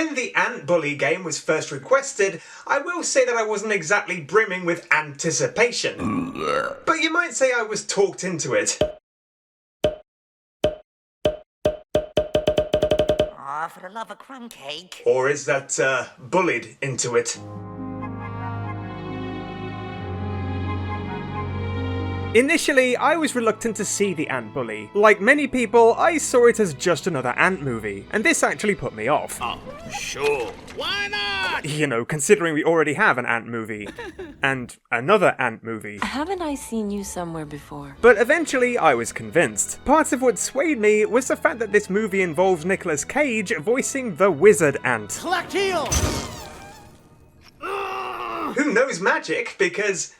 When the Ant Bully game was first requested, I will say that I wasn't exactly brimming with anticipation. But you might say I was talked into it. Aw, for the love of crumb cake. Or is that, bullied into it? Initially, I was reluctant to see the Ant Bully. Like many people, I saw it as just another Ant movie, and this actually put me off. Oh, sure. Why not? You know, considering we already have an Ant movie. And another Ant movie. Haven't I seen you somewhere before? But eventually, I was convinced. Part of what swayed me was the fact that this movie involves Nicolas Cage voicing the Wizard Ant. Collect heal! Who knows magic, because...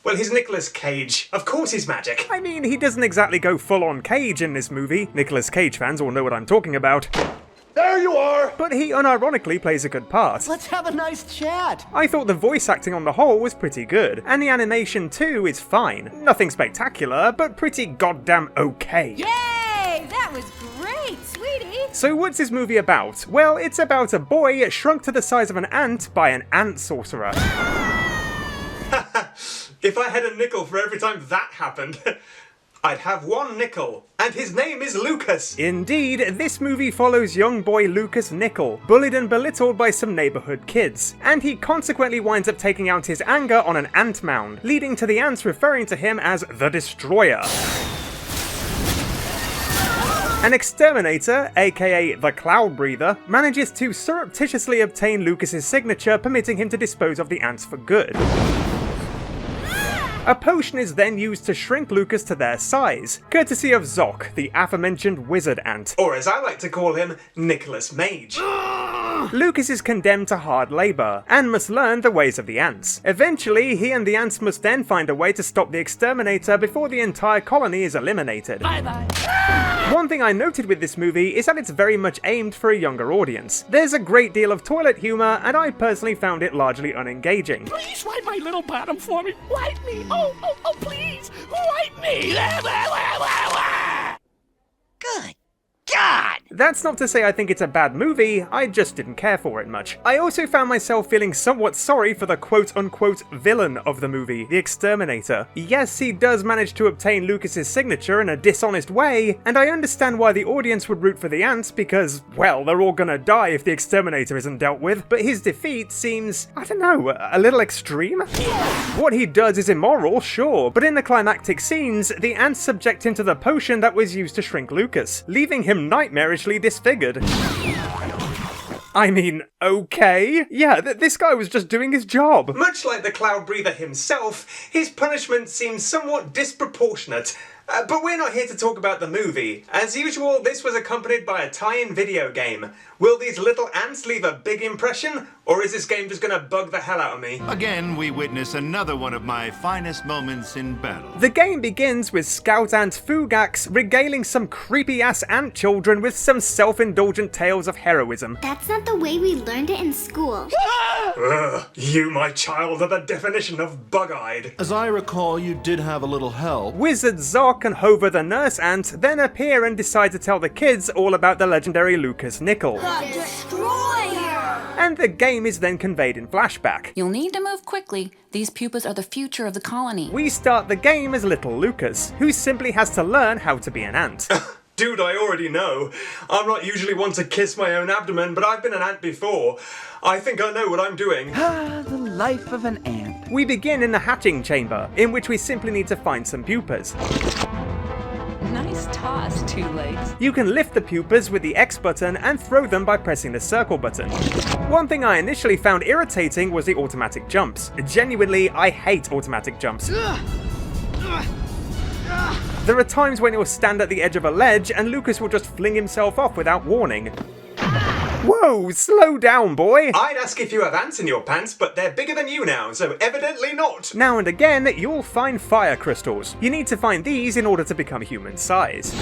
well, he's Nicolas Cage. Of course he's magic. I mean, he doesn't exactly go full-on Cage in this movie. Nicolas Cage fans all know what I'm talking about. There you are! But he unironically plays a good part. Let's have a nice chat. I thought the voice acting on the whole was pretty good, and the animation too is fine. Nothing spectacular, but pretty goddamn okay. Yay! That was great, sweetie! So what's this movie about? Well, it's about a boy shrunk to the size of an ant by an ant sorcerer. If I had a nickel for every time that happened, I'd have one nickel. And his name is Lucas. Indeed, this movie follows young boy Lucas Nickel, bullied and belittled by some neighborhood kids, and he consequently winds up taking out his anger on an ant mound, leading to the ants referring to him as the Destroyer. An exterminator, aka the Cloud Breather, manages to surreptitiously obtain Lucas's signature, permitting him to dispose of the ants for good. A potion is then used to shrink Lucas to their size, courtesy of Zoc, the aforementioned wizard ant. Or as I like to call him, Nicholas Mage. Lucas is condemned to hard labor, and must learn the ways of the ants. Eventually, he and the ants must then find a way to stop the exterminator before the entire colony is eliminated. Bye-bye. One thing I noted with this movie is that it's very much aimed for a younger audience. There's a great deal of toilet humor, and I personally found it largely unengaging. Please wipe my little bottom for me. Wipe me. Oh, please. Wipe me. Good God! That's not to say I think it's a bad movie, I just didn't care for it much. I also found myself feeling somewhat sorry for the quote-unquote villain of the movie, the Exterminator. Yes, he does manage to obtain Lucas's signature in a dishonest way, and I understand why the audience would root for the ants because, well, they're all gonna die if the Exterminator isn't dealt with, but his defeat seems, I don't know, a little extreme? What he does is immoral, sure, but in the climactic scenes, the ants subject him to the potion that was used to shrink Lucas, leaving him nightmarishly disfigured. I mean, okay? Yeah, this guy was just doing his job. Much like the Cloud Breather himself, his punishment seems somewhat disproportionate. But we're not here to talk about the movie. As usual, this was accompanied by a tie-in video game. Will these little ants leave a big impression? Or is this game just gonna bug the hell out of me? Again, we witness another one of my finest moments in battle. The game begins with Scout Ant Fugax regaling some creepy-ass ant children with some self-indulgent tales of heroism. That's not the way we learned it in school. You, my child, are the definition of bug-eyed. As I recall, you did have a little help. Wizard Zoc and Hova the nurse ant then appear and decide to tell the kids all about the legendary Lucas Nickel. The Destroyer! And the game is then conveyed in flashback. You'll need to move quickly. These pupas are the future of the colony. We start the game as little Lucas, who simply has to learn how to be an ant. Dude, I already know. I'm not usually one to kiss my own abdomen, but I've been an ant before. I think I know what I'm doing. Ah, the life of an ant. We begin in the hatching chamber, in which we simply need to find some pupas. Nice toss, Two Legs. You can lift the pupas with the X button and throw them by pressing the circle button. One thing I initially found irritating was the automatic jumps. Genuinely, I hate automatic jumps. There are times when he'll stand at the edge of a ledge and Lucas will just fling himself off without warning. Whoa, slow down, boy! I'd ask if you have ants in your pants, but they're bigger than you now, so evidently not. Now and again, you'll find fire crystals. You need to find these in order to become human size.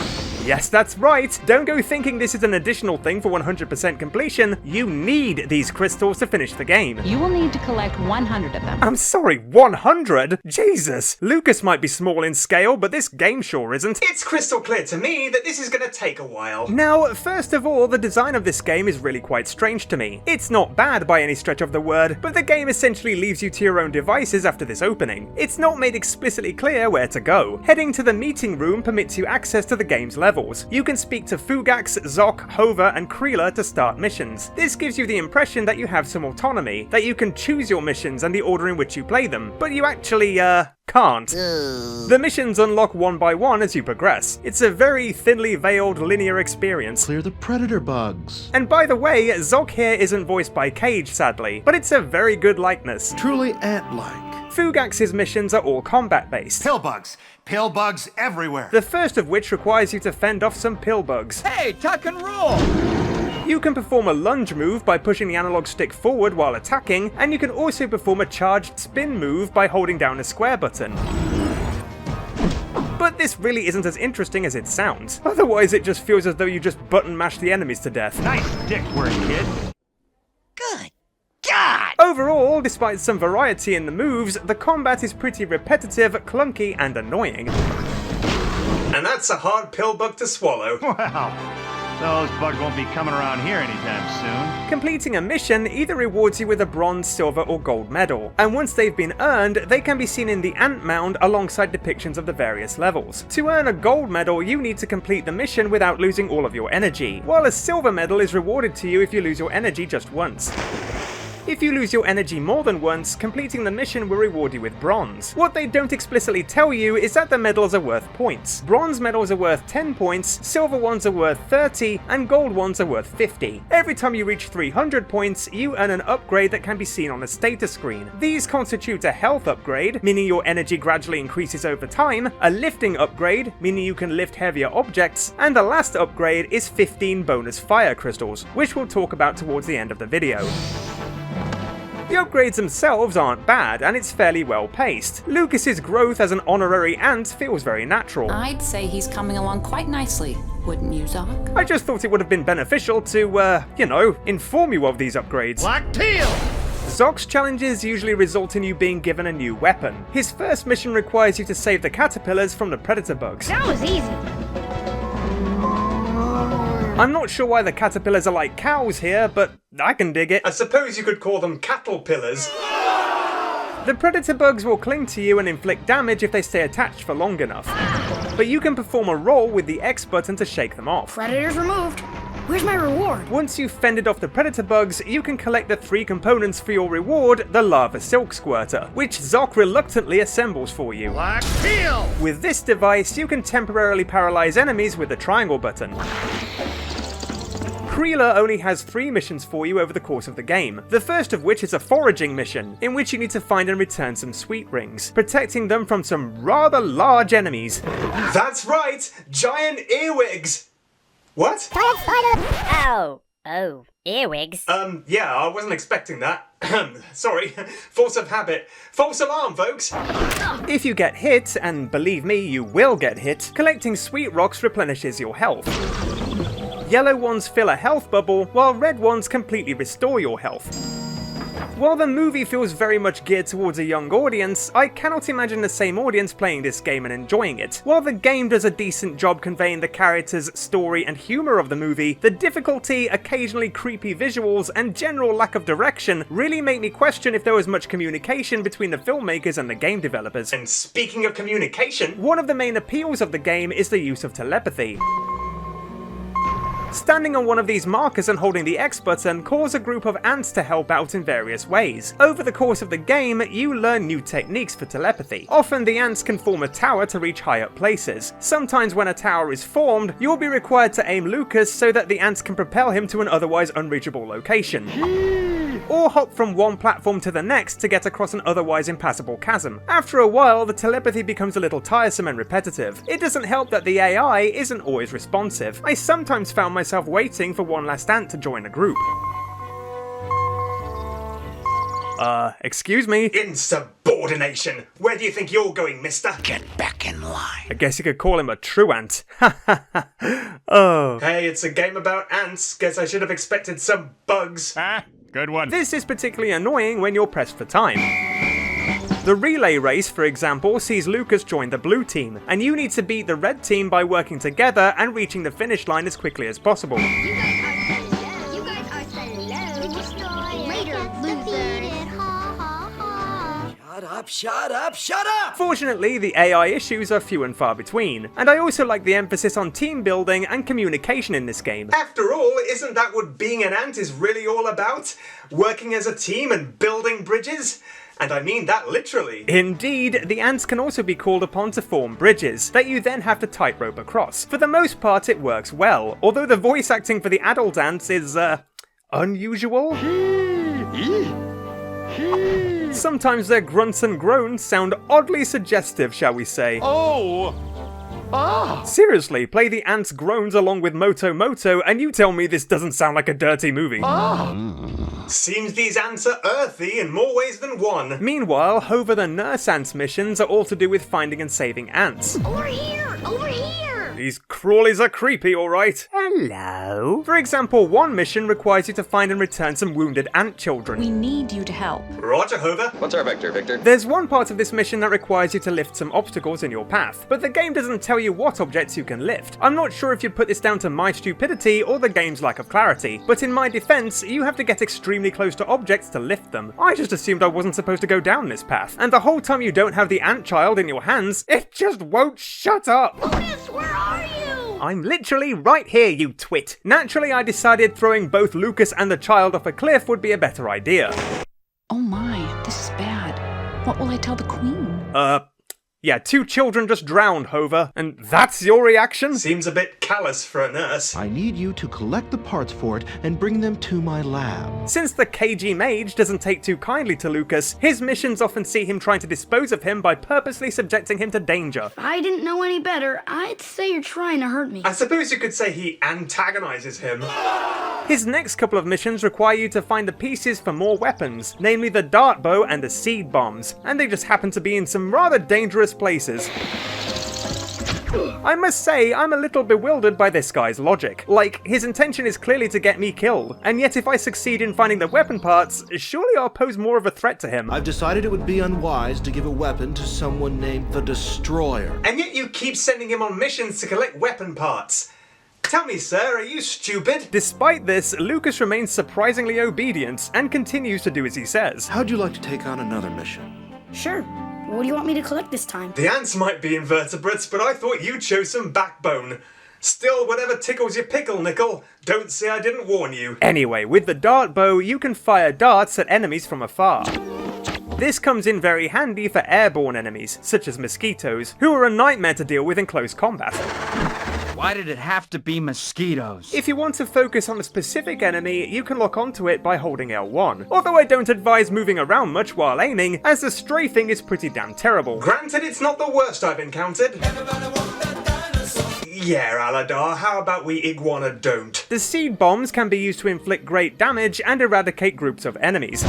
Yes, that's right. Don't go thinking this is an additional thing for 100% completion. You need these crystals to finish the game. You will need to collect 100 of them. I'm sorry, 100? Jesus! Lucas might be small in scale, but this game sure isn't. It's crystal clear to me that this is gonna take a while. Now, first of all, the design of this game is really quite strange to me. It's not bad by any stretch of the word, but the game essentially leaves you to your own devices after this opening. It's not made explicitly clear where to go. Heading to the meeting room permits you access to the game's levels. You can speak to Fugax, Zoc, Hova, and Kreela to start missions. This gives you the impression that you have some autonomy, that you can choose your missions and the order in which you play them, but you actually, can't. The missions unlock one by one as you progress. It's a very thinly veiled linear experience. Clear the predator bugs. And by the way, Zoc here isn't voiced by Cage, sadly, but it's a very good likeness. Truly ant-like. Fugax's missions are all combat-based. Pillbugs. Pillbugs everywhere. The first of which requires you to fend off some pillbugs. Hey, tuck and roll! You can perform a lunge move by pushing the analog stick forward while attacking, and you can also perform a charged spin move by holding down a square button. But this really isn't as interesting as it sounds. Otherwise it just feels as though you just button mash the enemies to death. Nice dick work, kid. Good God! Overall, despite some variety in the moves, the combat is pretty repetitive, clunky, and annoying. And that's a hard pill bug to swallow. Wow. Those bugs won't be coming around here anytime soon. Completing a mission either rewards you with a bronze, silver, or gold medal, and once they've been earned, they can be seen in the ant mound alongside depictions of the various levels. To earn a gold medal, you need to complete the mission without losing all of your energy, while a silver medal is rewarded to you if you lose your energy just once. If you lose your energy more than once, completing the mission will reward you with bronze. What they don't explicitly tell you is that the medals are worth points. Bronze medals are worth 10 points, silver ones are worth 30, and gold ones are worth 50. Every time you reach 300 points, you earn an upgrade that can be seen on a status screen. These constitute a health upgrade, meaning your energy gradually increases over time, a lifting upgrade, meaning you can lift heavier objects, and the last upgrade is 15 bonus fire crystals, which we'll talk about towards the end of the video. The upgrades themselves aren't bad, and it's fairly well paced. Lucas's growth as an honorary ant feels very natural. I'd say he's coming along quite nicely, wouldn't you, Zoc? I just thought it would have been beneficial to, inform you of these upgrades. Black teal! Zoc's challenges usually result in you being given a new weapon. His first mission requires you to save the caterpillars from the predator bugs. That was easy. I'm not sure why the caterpillars are like cows here, but I can dig it. I suppose you could call them cattle pillars. The predator bugs will cling to you and inflict damage if they stay attached for long enough. But you can perform a roll with the X button to shake them off. Predators removed. Where's my reward? Once you've fended off the predator bugs, you can collect the 3 components for your reward, the lava silk squirter, which Zoc reluctantly assembles for you. Black teal! With this device, you can temporarily paralyze enemies with the triangle button. Kreela only has 3 missions for you over the course of the game, the first of which is a foraging mission, in which you need to find and return some sweet rings, protecting them from some rather large enemies. That's right! Giant earwigs! What? Oh, earwigs. Yeah, I wasn't expecting that. Sorry, force of habit. False alarm, folks! If you get hit, and believe me, you will get hit, collecting sweet rocks replenishes your health. Yellow ones fill a health bubble, while red ones completely restore your health. While the movie feels very much geared towards a young audience, I cannot imagine the same audience playing this game and enjoying it. While the game does a decent job conveying the characters, story, and humour of the movie, the difficulty, occasionally creepy visuals, and general lack of direction really make me question if there was much communication between the filmmakers and the game developers. And speaking of communication, one of the main appeals of the game is the use of telepathy. Standing on one of these markers and holding the X button calls a group of ants to help out in various ways. Over the course of the game, you learn new techniques for telepathy. Often the ants can form a tower to reach high up places. Sometimes when a tower is formed, you'll be required to aim Lucas so that the ants can propel him to an otherwise unreachable location. or hop from one platform to the next to get across an otherwise impassable chasm. After a while, the telepathy becomes a little tiresome and repetitive. It doesn't help that the AI isn't always responsive. I sometimes found myself waiting for one last ant to join a group. Excuse me? Insubordination! Where do you think you're going, mister? Get back in line. I guess you could call him a truant. Oh. Hey, it's a game about ants. Guess I should have expected some bugs. Ah, good one. This is particularly annoying when you're pressed for time. The relay race, for example, sees Lucas join the blue team, and you need to beat the red team by working together and reaching the finish line as quickly as possible. Shut up! Fortunately, the AI issues are few and far between, and I also like the emphasis on team building and communication in this game. After all, isn't that what being an ant is really all about? Working as a team and building bridges? And I mean that literally. Indeed, the ants can also be called upon to form bridges, that you then have to tightrope across. For the most part, it works well, although the voice acting for the adult ants is, unusual? Sometimes their grunts and groans sound oddly suggestive, shall we say. Oh! Ah! Seriously, play the ants' groans along with Moto Moto and you tell me this doesn't sound like a dirty movie. Seems these ants are earthy in more ways than one. Meanwhile, Hova the nurse ants missions are all to do with finding and saving ants. Over here! Over here! These crawlies are creepy, alright. Hello? For example, one mission requires you to find and return some wounded ant children. We need you to help. Roger, Hova. What's our vector, Victor? There's one part of this mission that requires you to lift some obstacles in your path, but the game doesn't tell you what objects you can lift. I'm not sure if you'd put this down to my stupidity or the game's lack of clarity, but in my defense, you have to get extremely close to objects to lift them. I just assumed I wasn't supposed to go down this path, and the whole time you don't have the ant child in your hands, it just won't shut up! Lucas, where are you? I'm literally right here, you twit. Naturally, I decided throwing both Lucas and the child off a cliff would be a better idea. Oh my, this is bad. What will I tell the queen? Yeah, 2 children just drowned, Hova. And that's your reaction? Seems a bit callous for a nurse. I need you to collect the parts for it and bring them to my lab. Since the KG mage doesn't take too kindly to Lucas, his missions often see him trying to dispose of him by purposely subjecting him to danger. If I didn't know any better, I'd say you're trying to hurt me. I suppose you could say he antagonizes him. His next couple of missions require you to find the pieces for more weapons, namely the dart bow and the seed bombs, and they just happen to be in some rather dangerous places. I must say, I'm a little bewildered by this guy's logic. Like, his intention is clearly to get me killed, and yet if I succeed in finding the weapon parts, surely I'll pose more of a threat to him. I've decided it would be unwise to give a weapon to someone named the Destroyer. And yet you keep sending him on missions to collect weapon parts. Tell me, sir, are you stupid? Despite this, Lucas remains surprisingly obedient and continues to do as he says. How'd you like to take on another mission? Sure. What do you want me to collect this time? The ants might be invertebrates, but I thought you chose some backbone. Still, whatever tickles your pickle, Nickel. Don't say I didn't warn you. Anyway, with the dart bow, you can fire darts at enemies from afar. This comes in very handy for airborne enemies, such as mosquitoes, who are a nightmare to deal with in close combat. Why did it have to be mosquitoes? If you want to focus on a specific enemy, you can lock onto it by holding L1. Although I don't advise moving around much while aiming, as the strafing is pretty damn terrible. Granted, it's not the worst I've encountered. Yeah, Aladar, how about we iguana don't? The seed bombs can be used to inflict great damage and eradicate groups of enemies.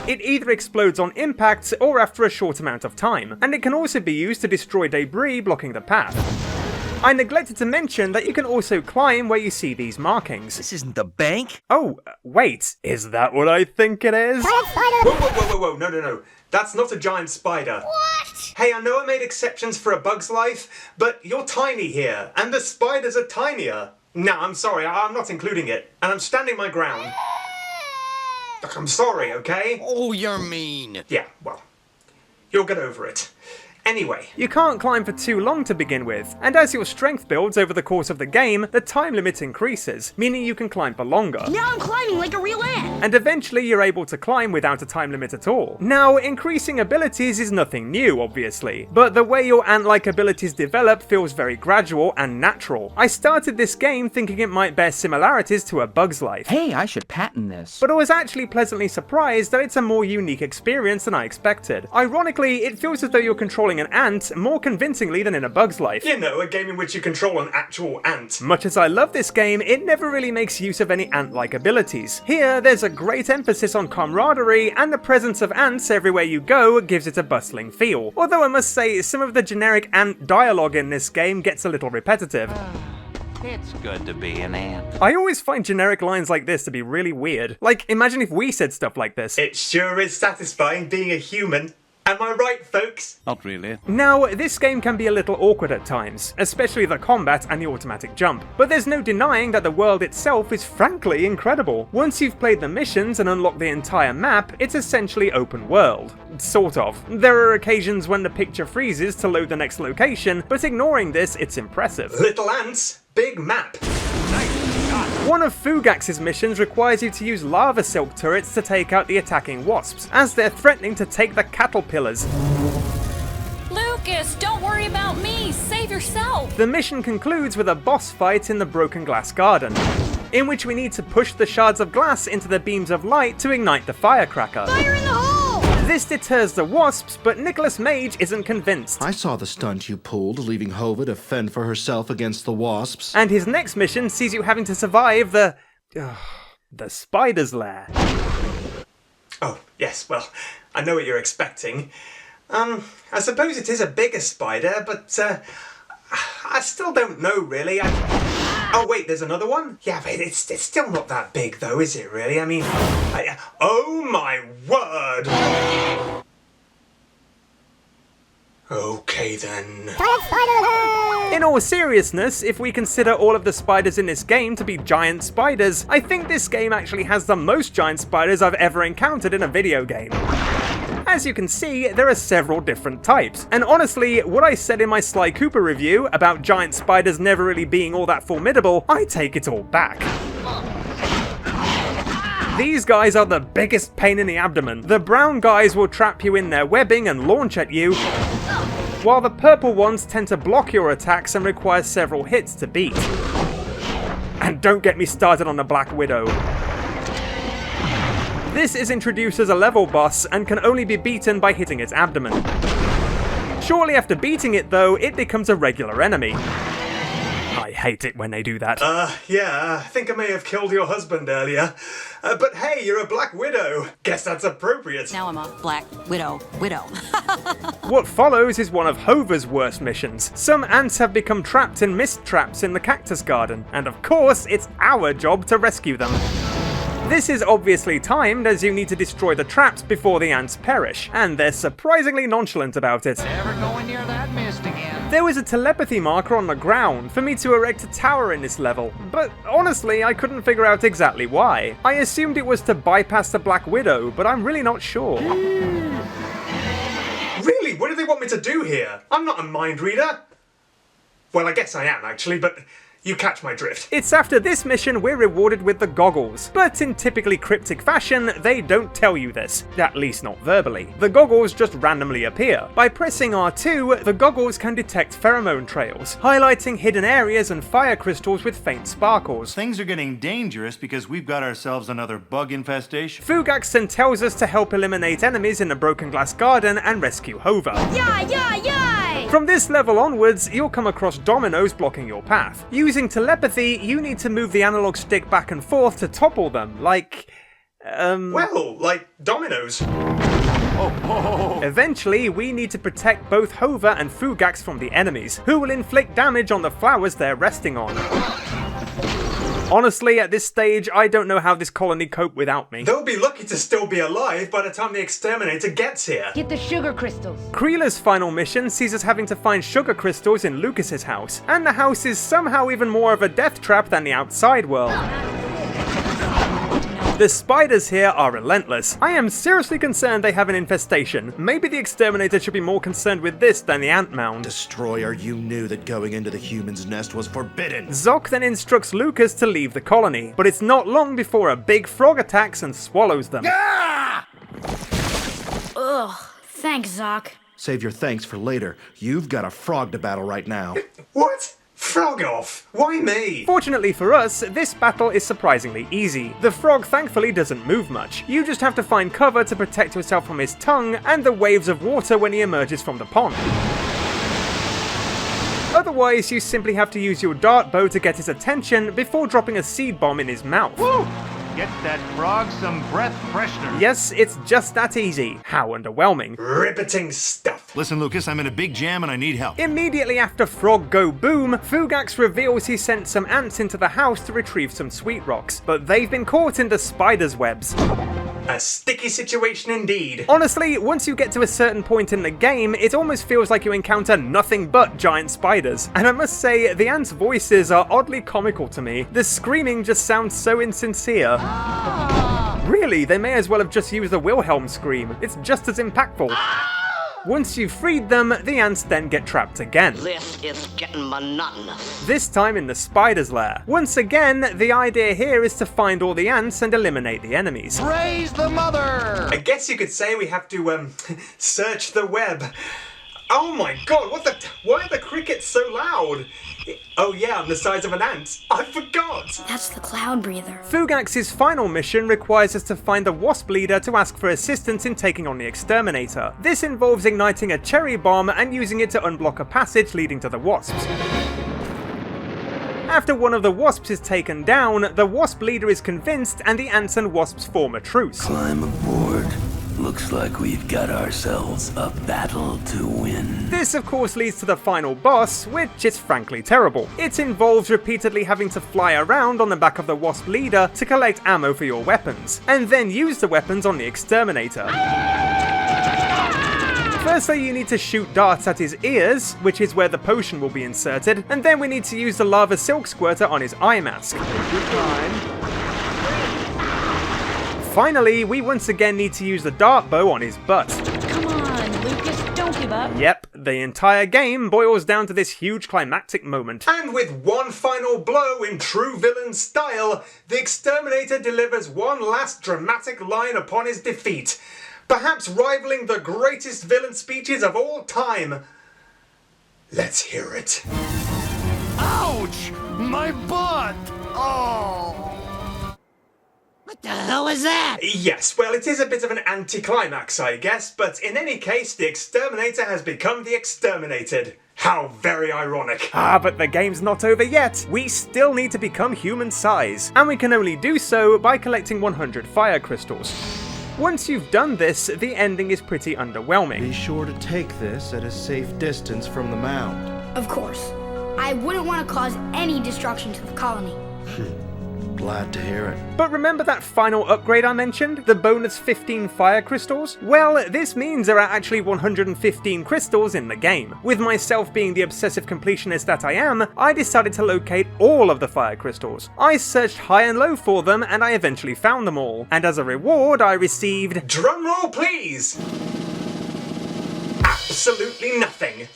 It either explodes on impact or after a short amount of time, and it can also be used to destroy debris blocking the path. I neglected to mention that you can also climb where you see these markings. This isn't the bank? Oh, wait, is that what I think it is? Whoa, no. That's not a giant spider. What? Hey, I know I made exceptions for A Bug's Life, but you're tiny here, and the spiders are tinier. No, I'm sorry, I'm not including it, and I'm standing my ground. Look, I'm sorry, okay? Oh, you're mean. Yeah, well, you'll get over it. Anyway. You can't climb for too long to begin with, and as your strength builds over the course of the game, the time limit increases, meaning you can climb for longer. Now I'm climbing like a real ant. And eventually you're able to climb without a time limit at all. Now, increasing abilities is nothing new, obviously, but the way your ant-like abilities develop feels very gradual and natural. I started this game thinking it might bear similarities to A Bug's Life. Hey, I should patent this. But I was actually pleasantly surprised that it's a more unique experience than I expected. Ironically, it feels as though you're controlling an ant more convincingly than in A Bug's Life. You know, a game in which you control an actual ant. Much as I love this game, it never really makes use of any ant-like abilities. Here, there's a great emphasis on camaraderie, and the presence of ants everywhere you go gives it a bustling feel. Although I must say, some of the generic ant dialogue in this game gets a little repetitive. It's good to be an ant. I always find generic lines like this to be really weird. Like, imagine if we said stuff like this. It sure is satisfying being a human. Am I right, folks? Not really. Now, this game can be a little awkward at times, especially the combat and the automatic jump, but there's no denying that the world itself is frankly incredible. Once you've played the missions and unlocked the entire map, it's essentially open world. Sort of. There are occasions when the picture freezes to load the next location, but ignoring this, it's impressive. Little ants, big map. One of Fugax's missions requires you to use lava silk turrets to take out the attacking wasps, as they're threatening to take the caterpillars. Lucas, don't worry about me. Save yourself. The mission concludes with a boss fight in the Broken Glass Garden, in which we need to push the shards of glass into the beams of light to ignite the firecracker. Fire in the hole! This deters the wasps, but Nicholas Mage isn't convinced. I saw the stunt you pulled, leaving Hova to fend for herself against the wasps. And his next mission sees you having to survive the spider's lair. Oh, yes, well, I know what you're expecting. I suppose it is a bigger spider, but, I still don't know, really. Oh, wait, there's another one? Yeah, but it's still not that big, though, is it, really? I mean, oh my word! Okay, then. In all seriousness, if we consider all of the spiders in this game to be giant spiders, I think this game actually has the most giant spiders I've ever encountered in a video game. As you can see, there are several different types, and honestly, what I said in my Sly Cooper review about giant spiders never really being all that formidable, I take it all back. These guys are the biggest pain in the abdomen. The brown guys will trap you in their webbing and launch at you, while the purple ones tend to block your attacks and require several hits to beat. And don't get me started on the Black Widow. This is introduced as a level boss and can only be beaten by hitting its abdomen. Shortly after beating it though, it becomes a regular enemy. I hate it when they do that. Yeah, I think I may have killed your husband earlier. But hey, you're a Black Widow. Guess that's appropriate. Now I'm a Black Widow. What follows is one of Hova's worst missions. Some ants have become trapped in mist traps in the cactus garden, and of course, it's our job to rescue them. This is obviously timed, as you need to destroy the traps before the ants perish, and they're surprisingly nonchalant about it. Never going near that mist again. There was a telepathy marker on the ground for me to erect a tower in this level, but honestly I couldn't figure out exactly why. I assumed it was to bypass the Black Widow, but I'm really not sure. Really? What do they want me to do here? I'm not a mind reader. Well, I guess I am actually, but you catch my drift. It's after this mission we're rewarded with the goggles, but in typically cryptic fashion, they don't tell you this, at least not verbally. The goggles just randomly appear. By pressing R2, the goggles can detect pheromone trails, highlighting hidden areas and fire crystals with faint sparkles. Things are getting dangerous because we've got ourselves another bug infestation. Fugax then tells us to help eliminate enemies in the Broken Glass Garden and rescue Hova. Yay! From this level onwards, you'll come across dominoes blocking your path. Using telepathy, you need to move the analog stick back and forth to topple them, like... Well, like dominoes. Eventually, we need to protect both Hova and Fugax from the enemies, who will inflict damage on the flowers they're resting on. Honestly, at this stage, I don't know how this colony cope without me. They'll be lucky to still be alive by the time the exterminator gets here. Get the sugar crystals. Creela's final mission sees us having to find sugar crystals in Lucas's house, and the house is somehow even more of a death trap than the outside world. The spiders here are relentless. I am seriously concerned they have an infestation. Maybe the exterminator should be more concerned with this than the ant mound. Destroyer, you knew that going into the human's nest was forbidden. Zoc then instructs Lucas to leave the colony, but it's not long before a big frog attacks and swallows them. Ah! Ugh, thanks, Zoc. Save your thanks for later. You've got a frog to battle right now. What? Frog off? Why me? Fortunately for us, this battle is surprisingly easy. The frog thankfully doesn't move much. You just have to find cover to protect yourself from his tongue and the waves of water when he emerges from the pond. Otherwise, you simply have to use your dart bow to get his attention before dropping a seed bomb in his mouth. Woo! Get that frog some breath freshener. Yes, it's just that easy. How underwhelming. Riveting stuff. Listen, Lucas, I'm in a big jam and I need help. Immediately after Frog Go Boom, Fugax reveals he sent some ants into the house to retrieve some sweet rocks, but they've been caught in the spider's webs. A sticky situation indeed. Honestly, once you get to a certain point in the game, it almost feels like you encounter nothing but giant spiders. And I must say, the ants' voices are oddly comical to me. The screaming just sounds so insincere. Really, they may as well have just used the Wilhelm scream. It's just as impactful. Once you've freed them, the ants then get trapped again. This is getting monotonous. This time in the spider's lair. Once again, the idea here is to find all the ants and eliminate the enemies. Praise the mother! I guess you could say we have to, search the web. Oh my god, why are the crickets so loud? Oh yeah, I'm the size of an ant. I forgot! That's the cloud breather. Fugax's final mission requires us to find the wasp leader to ask for assistance in taking on the exterminator. This involves igniting a cherry bomb and using it to unblock a passage leading to the wasps. After one of the wasps is taken down, the wasp leader is convinced and the ants and wasps form a truce. Climb aboard. Looks like we've got ourselves a battle to win. This of course leads to the final boss, which is frankly terrible. It involves repeatedly having to fly around on the back of the wasp leader to collect ammo for your weapons, and then use the weapons on the exterminator. Firstly, you need to shoot darts at his ears, which is where the potion will be inserted, and then we need to use the lava silk squirter on his eye mask. Finally, we once again need to use the dart bow on his butt. Come on, Lucas, don't give up. Yep, the entire game boils down to this huge climactic moment. And with one final blow in true villain style, the exterminator delivers one last dramatic line upon his defeat, perhaps rivaling the greatest villain speeches of all time. Let's hear it. Ouch! My butt! Oh! What the hell is that? Yes, well, it is a bit of an anticlimax, I guess, but in any case, the exterminator has become the exterminated. How very ironic. Ah, but the game's not over yet. We still need to become human size, and we can only do so by collecting 100 fire crystals. Once you've done this, the ending is pretty underwhelming. Be sure to take this at a safe distance from the mound. Of course. I wouldn't want to cause any destruction to the colony. Glad to hear it. But remember that final upgrade I mentioned? The bonus 15 fire crystals? Well, this means there are actually 115 crystals in the game. With myself being the obsessive completionist that I am, I decided to locate all of the fire crystals. I searched high and low for them, and I eventually found them all. And as a reward, I received... Drumroll, please! Absolutely nothing.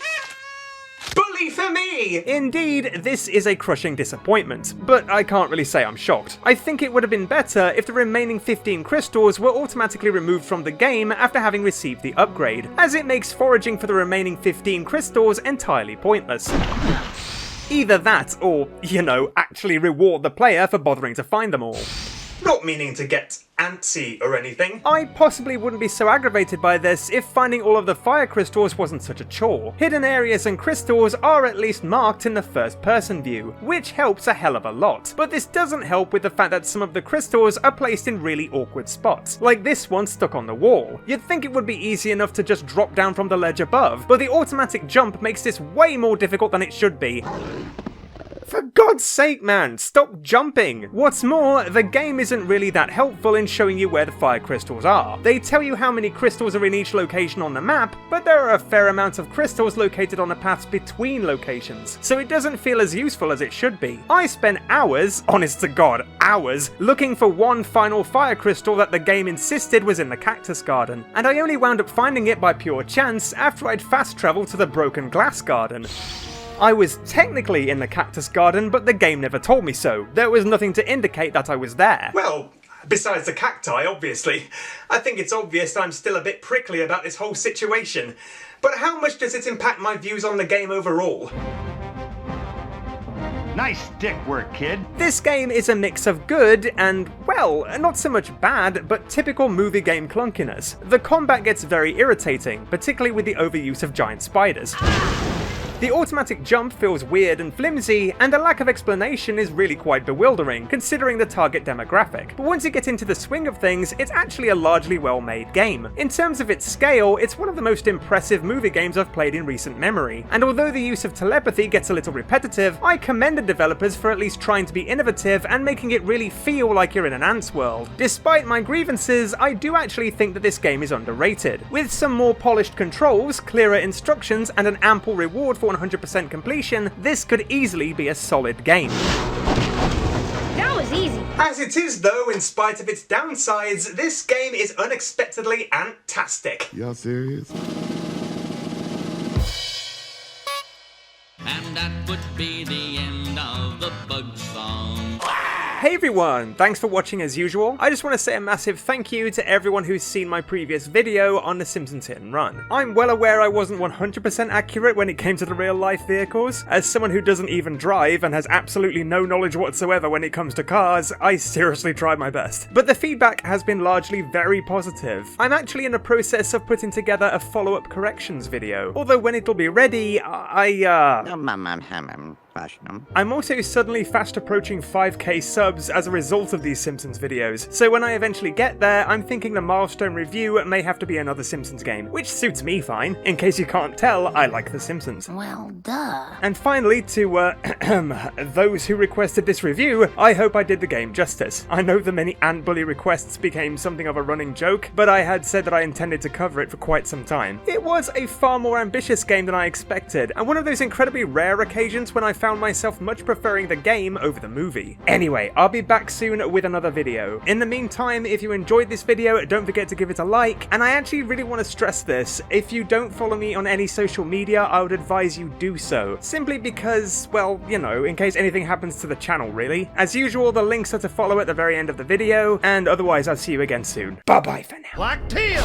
Bully for me! Indeed, this is a crushing disappointment, but I can't really say I'm shocked. I think it would have been better if the remaining 15 crystals were automatically removed from the game after having received the upgrade, as it makes foraging for the remaining 15 crystals entirely pointless. Either that, or, you know, actually reward the player for bothering to find them all. Not meaning to get antsy or anything. I possibly wouldn't be so aggravated by this if finding all of the fire crystals wasn't such a chore. Hidden areas and crystals are at least marked in the first person view, which helps a hell of a lot. But this doesn't help with the fact that some of the crystals are placed in really awkward spots, like this one stuck on the wall. You'd think it would be easy enough to just drop down from the ledge above, but the automatic jump makes this way more difficult than it should be. For God's God's sake, man, stop jumping! What's more, the game isn't really that helpful in showing you where the fire crystals are. They tell you how many crystals are in each location on the map, but there are a fair amount of crystals located on the paths between locations, so it doesn't feel as useful as it should be. I spent hours, honest to God, hours, looking for one final fire crystal that the game insisted was in the cactus garden, and I only wound up finding it by pure chance after I'd fast traveled to the broken glass garden. I was technically in the cactus garden, but the game never told me so. There was nothing to indicate that I was there. Well, besides the cacti, obviously. I think it's obvious I'm still a bit prickly about this whole situation. But how much does it impact my views on the game overall? Nice stick work, kid. This game is a mix of good and, well, not so much bad, but typical movie game clunkiness. The combat gets very irritating, particularly with the overuse of giant spiders. The automatic jump feels weird and flimsy, and the lack of explanation is really quite bewildering, considering the target demographic. But once you get into the swing of things, it's actually a largely well-made game. In terms of its scale, it's one of the most impressive movie games I've played in recent memory, and although the use of telepathy gets a little repetitive, I commend the developers for at least trying to be innovative and making it really feel like you're in an ant's world. Despite my grievances, I do actually think that this game is underrated. With some more polished controls, clearer instructions, and an ample reward for 100% completion, this could easily be a solid game. That was easy. As it is though, in spite of its downsides, this game is unexpectedly ant-tastic. Y'all serious? And that would be the end of the bug song. Hey everyone, thanks for watching as usual. I just want to say a massive thank you to everyone who's seen my previous video on the Simpsons Hit and Run. I'm well aware I wasn't 100% accurate when it came to the real life vehicles. As someone who doesn't even drive and has absolutely no knowledge whatsoever when it comes to cars, I seriously tried my best. But the feedback has been largely very positive. I'm actually in the process of putting together a follow-up corrections video, although when it'll be ready, I'm also suddenly fast approaching 5k subs as a result of these Simpsons videos, so when I eventually get there, I'm thinking the milestone review may have to be another Simpsons game, which suits me fine. In case you can't tell, I like The Simpsons. Well, duh. And finally, to those who requested this review, I hope I did the game justice. I know the many ant bully requests became something of a running joke, but I had said that I intended to cover it for quite some time. It was a far more ambitious game than I expected, and one of those incredibly rare occasions when I found myself much preferring the game over the movie. Anyway, I'll be back soon with another video. In the meantime, if you enjoyed this video, don't forget to give it a like, and I actually really want to stress this, if you don't follow me on any social media, I would advise you do so, simply because, well, you know, in case anything happens to the channel, really. As usual, the links are to follow at the very end of the video, and otherwise I'll see you again soon. Bye bye for now. Black Teal!